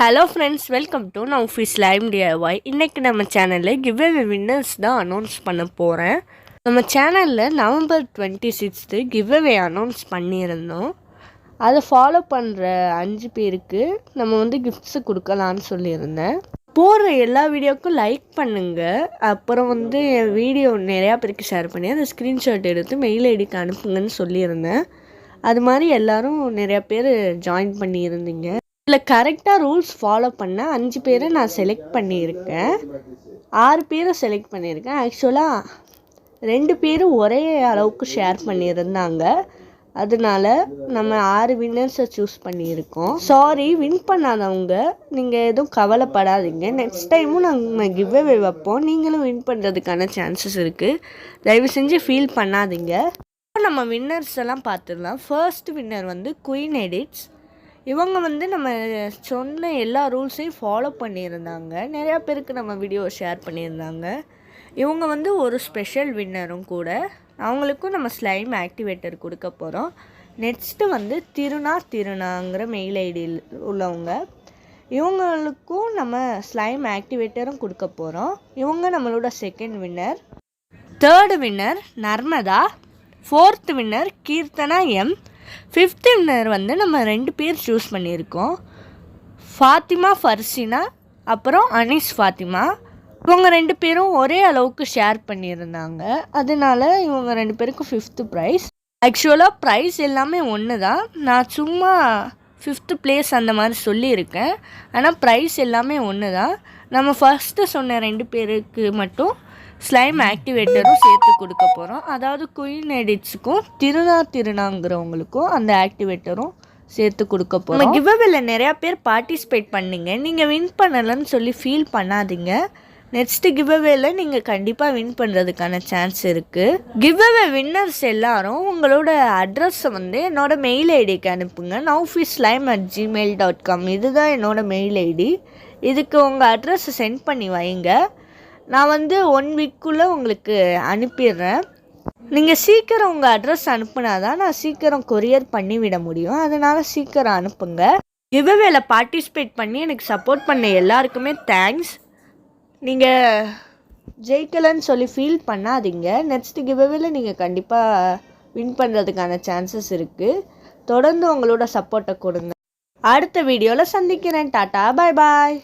Hello friends, welcome to நௌஃபீஸ் lime DIY. இன்றைக்கி நம்ம சேனலில் கிவ்அவே வின்னர்ஸ் தான் அனௌன்ஸ் பண்ண போகிறேன். நம்ம சேனலில் நவம்பர் 26 கிவ்அவே அனௌன்ஸ் பண்ணியிருந்தோம். அதை ஃபாலோ பண்ணுற 5 பேருக்கு நம்ம வந்து கிஃப்ட்ஸு கொடுக்கலான்னு சொல்லியிருந்தேன். போடுற எல்லா வீடியோவுக்கும் லைக் பண்ணுங்கள். அப்புறம் வந்து என் வீடியோ நிறையா பேருக்கு ஷேர் பண்ணி அந்த ஸ்க்ரீன்ஷாட் எடுத்து மெயில் ஐடிக்கு அனுப்புங்கன்னு சொல்லியிருந்தேன். அது மாதிரி எல்லோரும் நிறையா பேர் ஜாயின் பண்ணியிருந்தீங்க. இதில் கரெக்டாக ரூல்ஸ் ஃபாலோ பண்ண 5 பேரை நான் செலக்ட் பண்ணியிருக்கேன். 6 பேரை செலக்ட் பண்ணியிருக்கேன். ஆக்சுவலாக 2 பேரும் ஒரே அளவுக்கு ஷேர் பண்ணியிருந்தாங்க. அதனால நம்ம 6 வின்னர்ஸை சூஸ் பண்ணியிருக்கோம். சாரி, வின் பண்ணாதவங்க நீங்கள் எதுவும் கவலைப்படாதீங்க. நெக்ஸ்ட் டைமும் நாங்கள் கிவ்அவே வைப்போம். நீங்களும் வின் பண்ணுறதுக்கான சான்சஸ் இருக்குது. தயவு செஞ்சு ஃபீல் பண்ணாதீங்க. இப்போ நம்ம வின்னர்ஸ் எல்லாம் பார்த்துடலாம். ஃபர்ஸ்ட் வின்னர் வந்து குயின் எடிட்ஸ். இவங்க வந்து நம்ம சொன்ன எல்லா ரூல்ஸையும் ஃபாலோ பண்ணியிருந்தாங்க. நிறையா பேருக்கு நம்ம வீடியோ ஷேர் பண்ணியிருந்தாங்க. இவங்க வந்து ஒரு ஸ்பெஷல் வின்னரும் கூட. அவங்களுக்கும் நம்ம ஸ்லைம் ஆக்டிவேட்டர் கொடுக்க போகிறோம். நெக்ஸ்ட்டு வந்து திருநாங்கிற மெயில் ஐடியில் உள்ளவங்க. இவங்களுக்கும் நம்ம ஸ்லைம் ஆக்டிவேட்டரும் கொடுக்க போகிறோம். இவங்க நம்மளோட second winner. Third winner Narmada. Fourth winner Keerthana M. Fifth winner வந்து நம்ம 2 பேர் சூஸ் பண்ணியிருக்கோம். ஃபாத்திமா ஃபர்சினா, அப்புறம் அனீஸ் ஃபாத்திமா. இவங்க 2 பேரும் ஒரே அளவுக்கு ஷேர் பண்ணியிருந்தாங்க. அதனால இவங்க 2 பேருக்கும் 5th ப்ரைஸ். ஆக்சுவலாக ப்ரைஸ் எல்லாமே ஒன்று தான். நான் சும்மா 5th பிளேஸ் அந்த மாதிரி சொல்லியிருக்கேன். ஆனால் ப்ரைஸ் எல்லாமே ஒன்று தான். நம்ம ஃபஸ்ட்டு சொன்ன 2 பேருக்கு மட்டும் ஸ்லைம் ஆக்டிவேட்டரும் சேர்த்து கொடுக்க போகிறோம். அதாவது குயின் எடிட்ஸுக்கும் திருநாங்கிறவங்களுக்கும் அந்த ஆக்டிவேட்டரும் சேர்த்து கொடுக்க போகிறோம். நம்ம கிவ்அவேல நிறையா பேர் பார்ட்டிசிபேட் பண்ணிங்க. நீங்கள் வின் பண்ணலைன்னு சொல்லி ஃபீல் பண்ணாதீங்க. நெக்ஸ்ட் கிவ்அவேல நீங்கள் கண்டிப்பாக வின் பண்ணுறதுக்கான சான்ஸ் இருக்குது. கிவ்அவே வின்னர்ஸ் எல்லாரும் உங்களோட அட்ரஸை வந்து என்னோட மெயில் ஐடிக்கு அனுப்புங்க. nowfishslime@gmail.com. இதுதான் என்னோட மெயில் ஐடி. இதுக்கு உங்கள் அட்ரஸை சென்ட் பண்ணி வைங்க. நான் வந்து 1 வீக்குள்ளே உங்களுக்கு அனுப்பிடுறேன். நீங்கள் சீக்கிரம் உங்கள் அட்ரஸ் அனுப்புனா தான் நான் சீக்கிரம் கொரியர் பண்ணிவிட முடியும். அதனால் சீக்கிரம் அனுப்புங்க. கிவ்அவேல பார்ட்டிசிபேட் பண்ணி எனக்கு சப்போர்ட் பண்ண எல்லாருக்குமே தேங்க்ஸ். நீங்கள் ஜெயிக்கலைன்னு சொல்லி ஃபீல் பண்ணாதீங்க. நெக்ஸ்ட் கிவ்அவேல நீங்கள் கண்டிப்பாக வின் பண்ணுறதுக்கான சான்சஸ் இருக்குது. தொடர்ந்து உங்களோட சப்போர்ட்டை கொடுங்க. அடுத்த வீடியோவில் சந்திக்கிறேன். டாட்டா, பாய் பாய்.